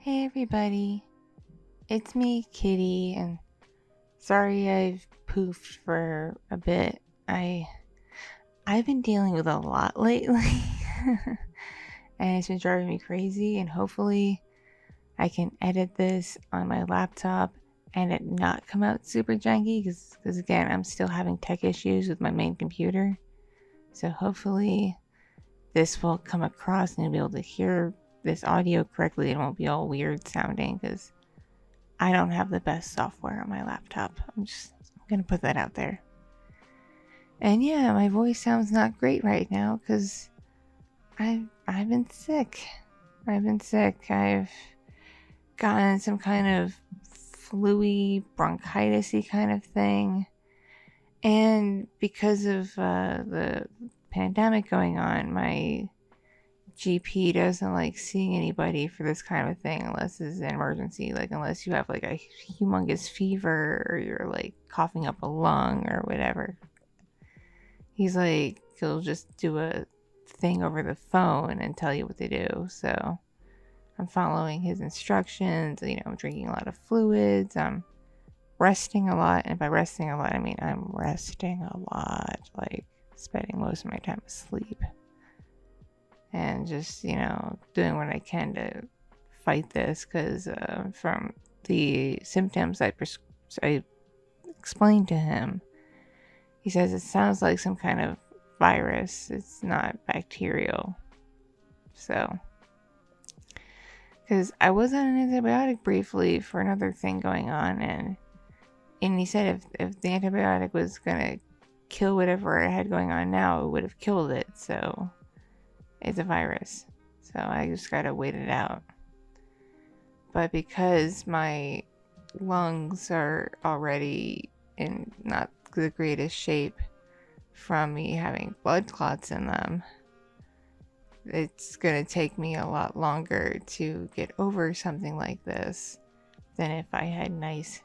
Hey everybody, it's me, Kitty, and sorry I've poofed for a bit. I've been dealing with a lot lately, and it's been driving me crazy. And hopefully, I can edit this on my laptop and it not come out super janky. Because again, I'm still having tech issues with my main computer. So hopefully, this will come across and you'll be able to hear this audio correctly. It won't be all weird sounding because I don't have the best software on my laptop. I'm gonna put that out there. And yeah, my voice sounds not great right now because I've been sick. I've gotten some kind of flu-y, bronchitis-y kind of thing. And because of the pandemic going on, my GP doesn't like seeing anybody for this kind of thing unless it's an emergency, like unless you have like a humongous fever or you're like coughing up a lung or whatever. He's like, he'll just do a thing over the phone and tell you what to do. So I'm following his instructions. I'm drinking a lot of fluids. I'm resting a lot. And by resting a lot, I mean I'm resting a lot, like spending most of my time asleep. And just, doing what I can to fight this because from the symptoms I explained to him, he says it sounds like some kind of virus. It's not bacterial. So, because I was on an antibiotic briefly for another thing going on, and he said if the antibiotic was going to kill whatever I had going on now, it would have killed it. So it's a virus, so I just gotta wait it out. But because my lungs are already in not the greatest shape from me having blood clots in them, it's gonna take me a lot longer to get over something like this than if I had nice,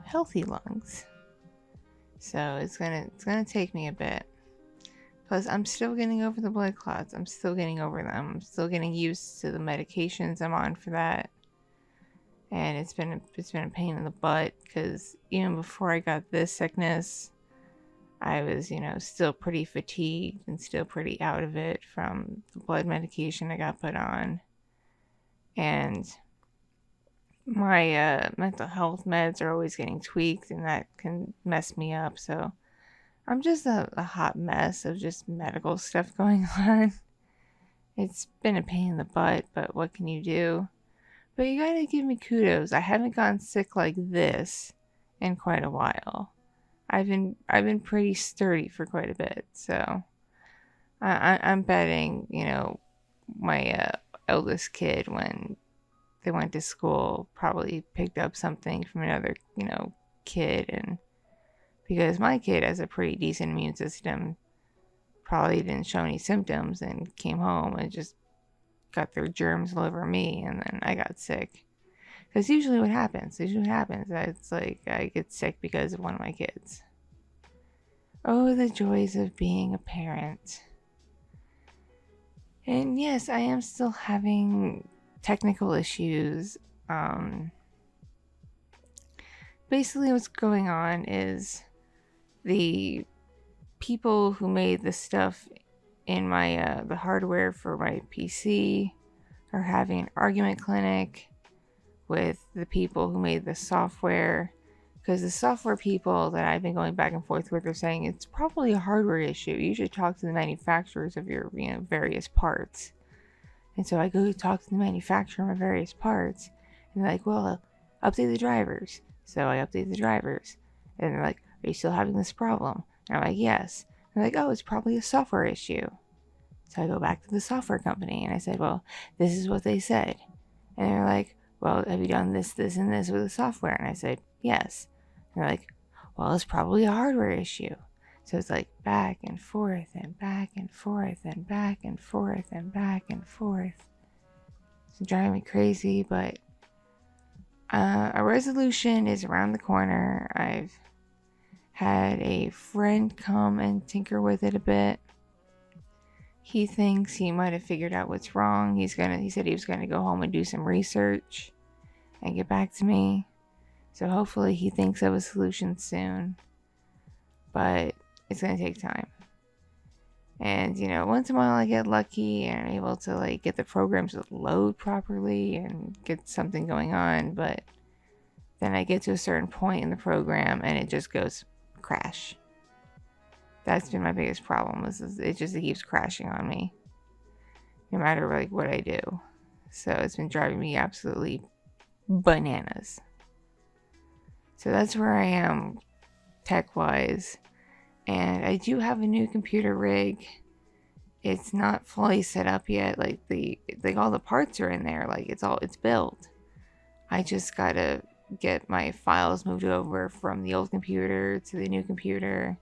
healthy lungs. So it's gonna take me a bit. Plus, I'm still getting over the blood clots. I'm still getting over them. I'm still getting used to the medications I'm on for that. And it's been a pain in the butt because even before I got this sickness, I was, still pretty fatigued and still pretty out of it from the blood medication I got put on. And my mental health meds are always getting tweaked, and that can mess me up. So I'm just a hot mess of just medical stuff going on. It's been a pain in the butt, but what can you do? But you gotta give me kudos. I haven't gotten sick like this in quite a while. I've been pretty sturdy for quite a bit, so I'm betting, my eldest kid, when they went to school, probably picked up something from another, kid, and because my kid has a pretty decent immune system, probably didn't show any symptoms and came home and just got their germs all over me, and then I got sick. Because usually what happens, it's like I get sick because of one of my kids. Oh, the joys of being a parent. And yes, I am still having technical issues. Basically what's going on is the people who made the stuff in my the hardware for my PC are having an argument clinic with the people who made the software, because the software people that I've been going back and forth with are saying it's probably a hardware issue. You should talk to the manufacturers of your various parts. And so I go talk to the manufacturer of my various parts, and they're like, well, update the drivers. So I update the drivers, and they're like, are you still having this problem? And I'm like, yes. And they're like, oh, it's probably a software issue. So I go back to the software company and I said, well, this is what they said. And they're like, well, have you done this, this, and this with the software? And I said, yes. And they're like, well, it's probably a hardware issue. So it's like back and forth and back and forth and back and forth and back and forth. It's driving me crazy, but a resolution is around the corner. I've had a friend come and tinker with it a bit. He thinks he might have figured out what's wrong. He said he was gonna go home and do some research and get back to me. So hopefully he thinks of a solution soon. But it's gonna take time. And, once in a while I get lucky and I'm able to, like, get the programs to load properly and get something going on. But then I get to a certain point in the program and it just goes crash. That's been my biggest problem. It keeps crashing on me. No matter, like, what I do. So it's been driving me absolutely bananas. So that's where I am tech-wise. And I do have a new computer rig. It's not fully set up yet. Like all the parts are in there. Like it's built. I just gotta get my files moved over from the old computer to the new computer.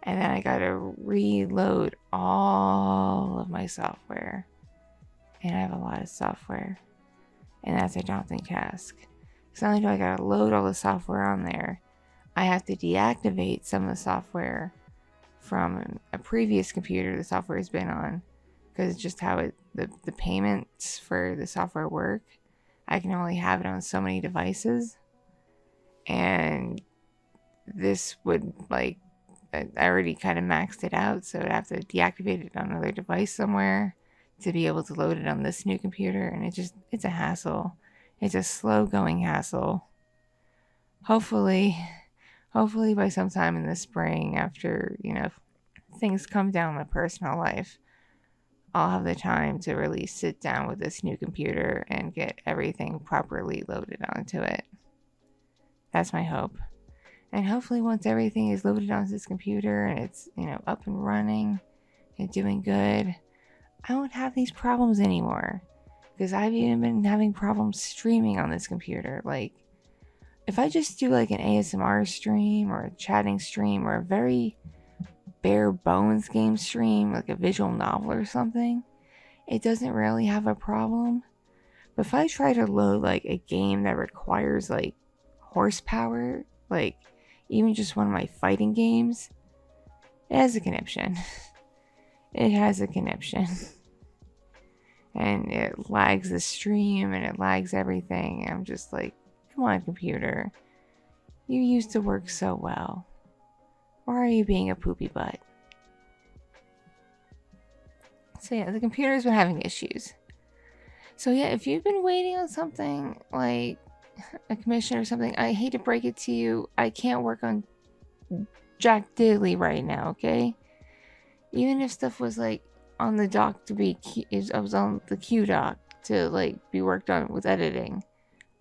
And then I gotta reload all of my software. And I have a lot of software. And that's a daunting task. Because not only do I gotta load all the software on there, I have to deactivate some of the software from a previous computer the software has been on. Because it's just how the payments for the software work. I can only have it on so many devices. And this would, like, I already kind of maxed it out, so I'd have to deactivate it on another device somewhere to be able to load it on this new computer. And it's a hassle. It's a slow going hassle. Hopefully by sometime in the spring, after, things come down in my personal life, I'll have the time to really sit down with this new computer and get everything properly loaded onto it. That's my hope. And hopefully once everything is loaded onto this computer and it's, up and running and doing good, I won't have these problems anymore. Because I've even been having problems streaming on this computer. Like, if I just do like an ASMR stream or a chatting stream or a very bare bones game stream, like a visual novel or something, it doesn't really have a problem. But if I try to load like a game that requires like horsepower, like even just one of my fighting games, it has a conniption. It has a conniption. And it lags the stream and it lags everything. And I'm just like, come on, computer. You used to work so well. Why are you being a poopy butt? So yeah, the computer's been having issues. So yeah, if you've been waiting on something like a commission or something, I hate to break it to you, I can't work on jack diddly right now, okay? Even if stuff was like on the dock to be, I was on the Q doc to like be worked on with editing,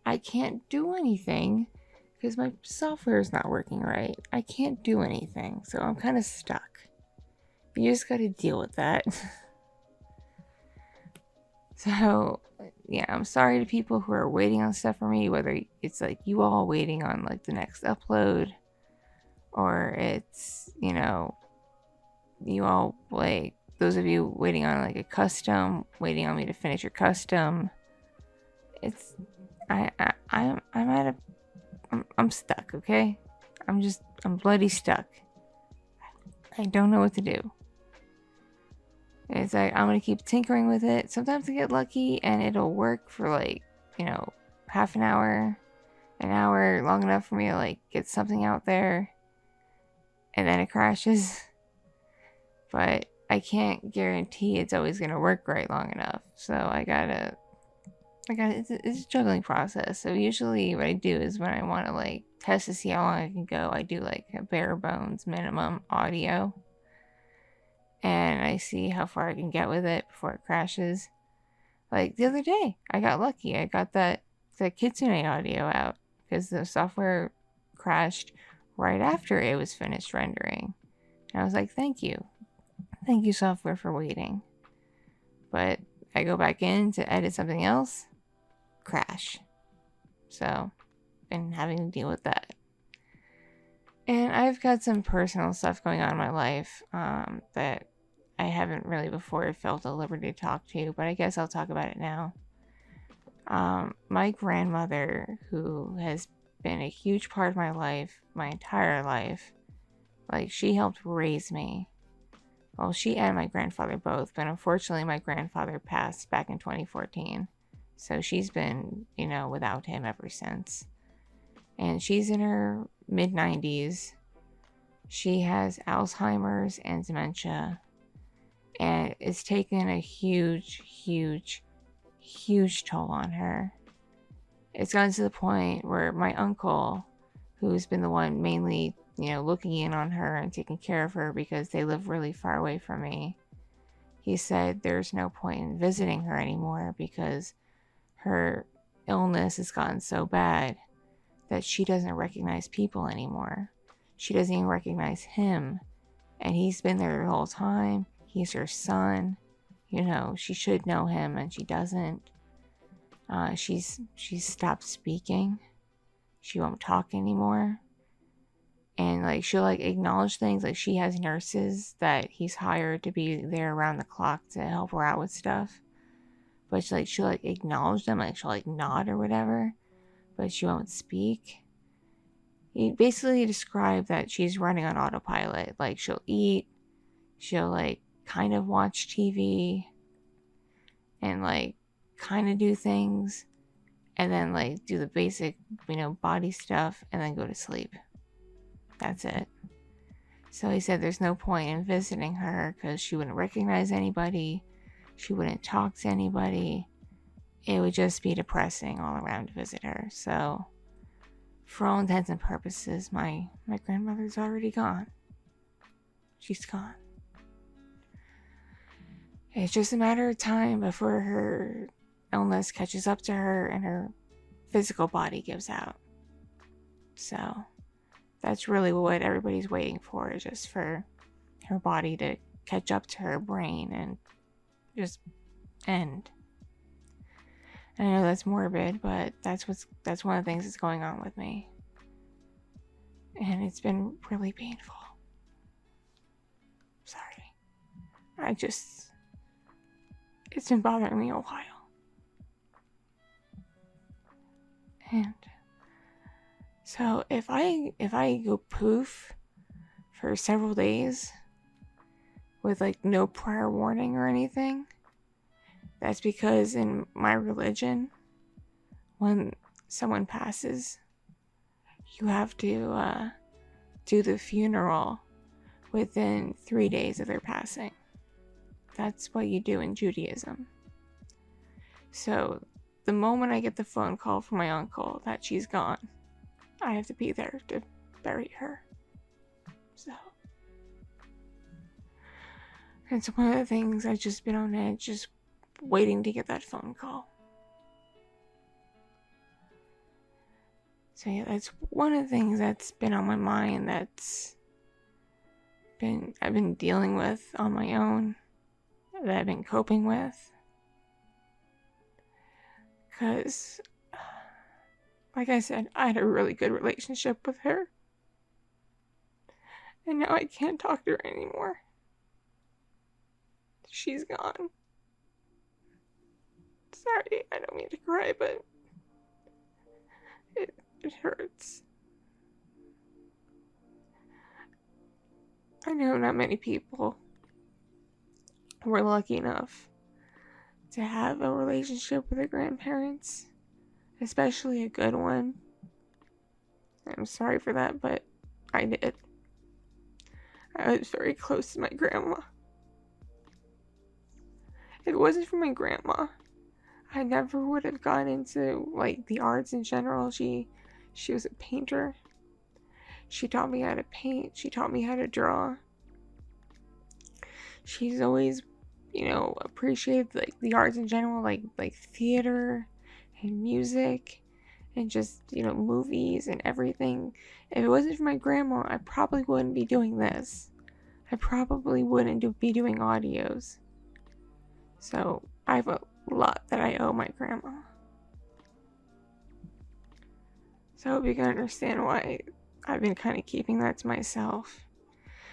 I can't do anything because my software is not working right. I can't do anything, so I'm kind of stuck. You just gotta deal with that. So yeah, I'm sorry to people who are waiting on stuff for me, whether it's like you all waiting on like the next upload, or it's, you all, like those of you waiting on like a custom, waiting on me to finish your custom. I'm stuck, okay? I'm bloody stuck. I don't know what to do. It's like, I'm gonna keep tinkering with it. Sometimes I get lucky and it'll work for like, half an hour, long enough for me to like get something out there. And then it crashes. But I can't guarantee it's always gonna work right long enough. So it's a juggling process. So usually what I do is when I want to like test to see how long I can go, I do like a bare bones minimum audio. And I see how far I can get with it before it crashes. Like the other day, I got lucky. I got that Kitsune audio out because the software crashed right after it was finished rendering. And I was like, thank you. Thank you, software, for waiting. But I go back in to edit something else, crash. So, been having to deal with that. And I've got some personal stuff going on in my life that I haven't really before felt a liberty to talk to, but I guess I'll talk about it now. My grandmother, who has been a huge part of my life, my entire life, like, she helped raise me. Well, she and my grandfather both, but unfortunately my grandfather passed back in 2014. So she's been, without him ever since. And she's in her mid-90s. She has Alzheimer's and dementia. And it's taken a huge, huge, huge toll on her. It's gotten to the point where my uncle, who's been the one mainly, looking in on her and taking care of her because they live really far away from me, he said there's no point in visiting her anymore because her illness has gotten so bad that she doesn't recognize people anymore. She doesn't even recognize him. And he's been there the whole time. He's her son. She should know him and she doesn't. She's stopped speaking. She won't talk anymore. And she'll acknowledge things. She has nurses that he's hired to be there around the clock to help her out with stuff. But she'll acknowledge them. She'll nod or whatever. But she won't speak. He basically described that she's running on autopilot. She'll eat. She'll kind of watch TV. And kind of do things. And then do the basic, body stuff. And then go to sleep. That's it. So he said there's no point in visiting her because she wouldn't recognize anybody. She wouldn't talk to anybody. It would just be depressing all around to visit her. So for all intents and purposes, my grandmother's already gone. She's gone. It's just a matter of time before her illness catches up to her and her physical body gives out. So that's really what everybody's waiting for, is just for her body to catch up to her brain and just end. And I know that's morbid, but that's one of the things that's going on with me. And it's been really painful. Sorry. It's been bothering me a while. And so if I go poof for several days with no prior warning or anything, that's because in my religion, when someone passes, you have to do the funeral within 3 days of their passing. That's what you do in Judaism. So the moment I get the phone call from my uncle that she's gone, I have to be there to bury her. So it's one of the things I've just been on edge, just waiting to get that phone call. So yeah, that's one of the things that's been on my mind I've been dealing with on my own, that I've been coping with. Because, like I said, I had a really good relationship with her. And now I can't talk to her anymore. She's gone. Sorry, I don't mean to cry, but it hurts. I know not many people were lucky enough to have a relationship with their grandparents, especially a good one. I'm sorry for that, but I did. I was very close to my grandma. If it wasn't for my grandma, I never would have gone into the arts in general. She was a painter. She taught me how to paint. She taught me how to draw. She's always, appreciated the arts in general, like theater and music and just, movies and everything. If it wasn't for my grandma, I probably wouldn't be doing this. I probably wouldn't be doing audios. So I have a lot that I owe my grandma. So I hope you can understand why I've been kind of keeping that to myself,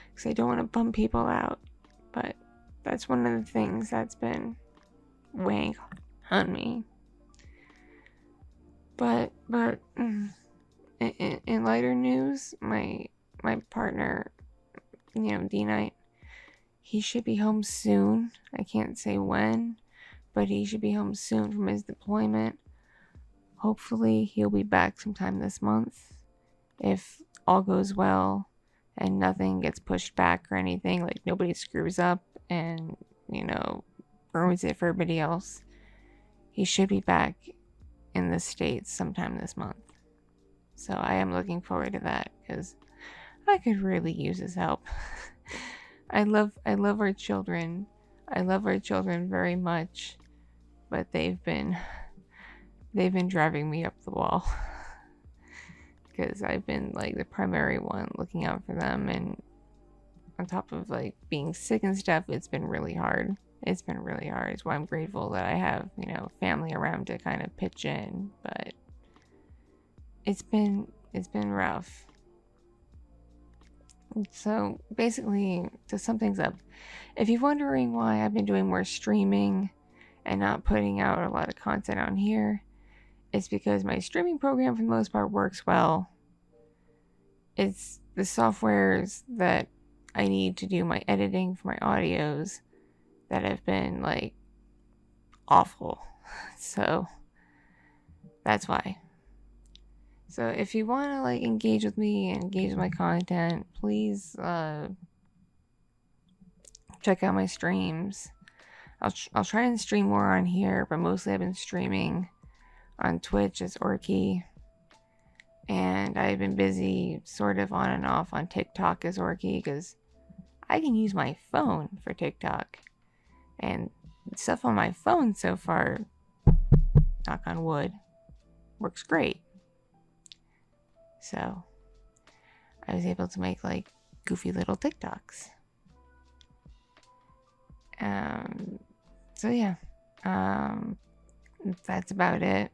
because I don't want to bum people out. But that's one of the things that's been weighing on me. But in lighter news, my partner, D-Night, He should be home soon. I can't say when, but he should be home soon from his deployment. Hopefully, he'll be back sometime this month. If all goes well and nothing gets pushed back or anything, like nobody screws up and, ruins it for everybody else, he should be back in the States sometime this month. So I am looking forward to that because I could really use his help. I love our children. I love our children very much, but they've been driving me up the wall because I've been like the primary one looking out for them, and on top of like being sick and stuff, it's been really hard. It's been really hard. It's why I'm grateful that I have, family around to kind of pitch in, but it's been rough. So basically, to sum things up, if you're wondering why I've been doing more streaming and not putting out a lot of content on here, it's because my streaming program for the most part works well. It's the softwares that I need to do my editing for my audios that have been like awful. So that's why. So if you want to like engage with me and engage with my content, please check out my streams. I'll try and stream more on here, but mostly I've been streaming on Twitch as Orky, and I've been busy sort of on and off on TikTok as Orky because I can use my phone for TikTok, and stuff on my phone so far, knock on wood, works great. So I was able to make like goofy little TikToks. So yeah, that's about it.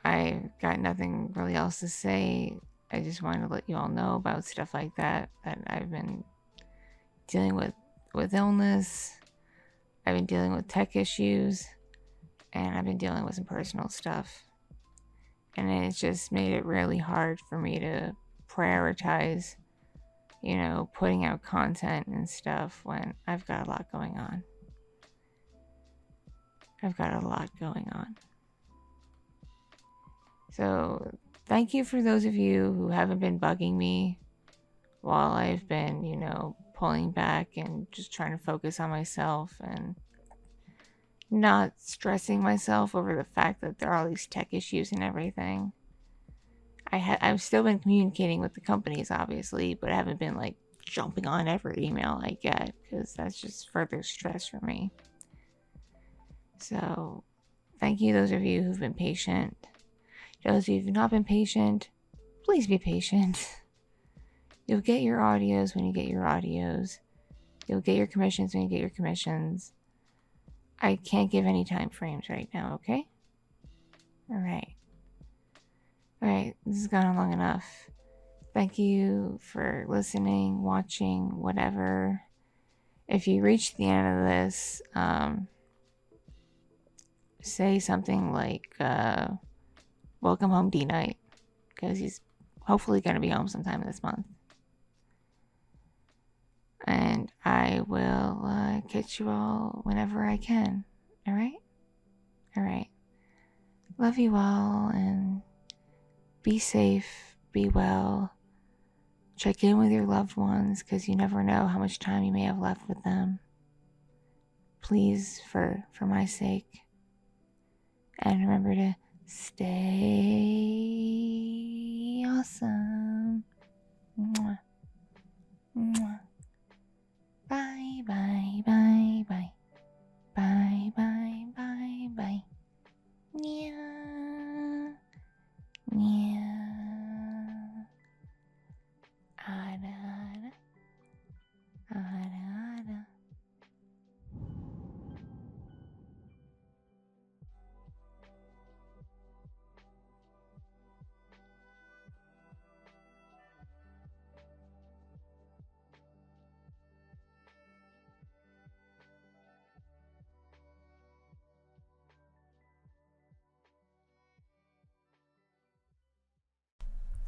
I got nothing really else to say. I just wanted to let you all know about stuff like that I've been dealing with illness. I've been dealing with tech issues, and I've been dealing with some personal stuff. And it's just made it really hard for me to prioritize, putting out content and stuff when I've got a lot going on. So thank you for those of you who haven't been bugging me while I've been, pulling back and just trying to focus on myself and not stressing myself over the fact that there are all these tech issues and everything. I've still been communicating with the companies, obviously, but I haven't been like jumping on every email I get because that's just further stress for me. So thank you, those of you who've been patient. Those of you who've not been patient, please be patient. You'll get your audios when you get your audios. You'll get your commissions when you get your commissions. I can't give any time frames right now, okay? Alright, this has gone on long enough. Thank you for listening, watching, whatever. If you reach the end of this, say something like, welcome home D-Night, because he's hopefully going to be home sometime this month. And I will catch you all whenever I can. Alright? Love you all, and be safe, be well. Check in with your loved ones, because you never know how much time you may have left with them. Please, for my sake. And remember to stay awesome. Mwah. Mwah. Bye, bye, bye, bye. Bye, bye, bye, bye. Nya. Nya. Ada, ada. Ada, ada.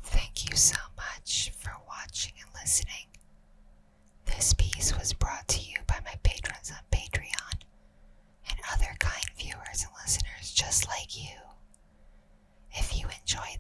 Thank you so much for watching and listening. This was brought to you by my patrons on Patreon and other kind viewers and listeners just like you. If you enjoyed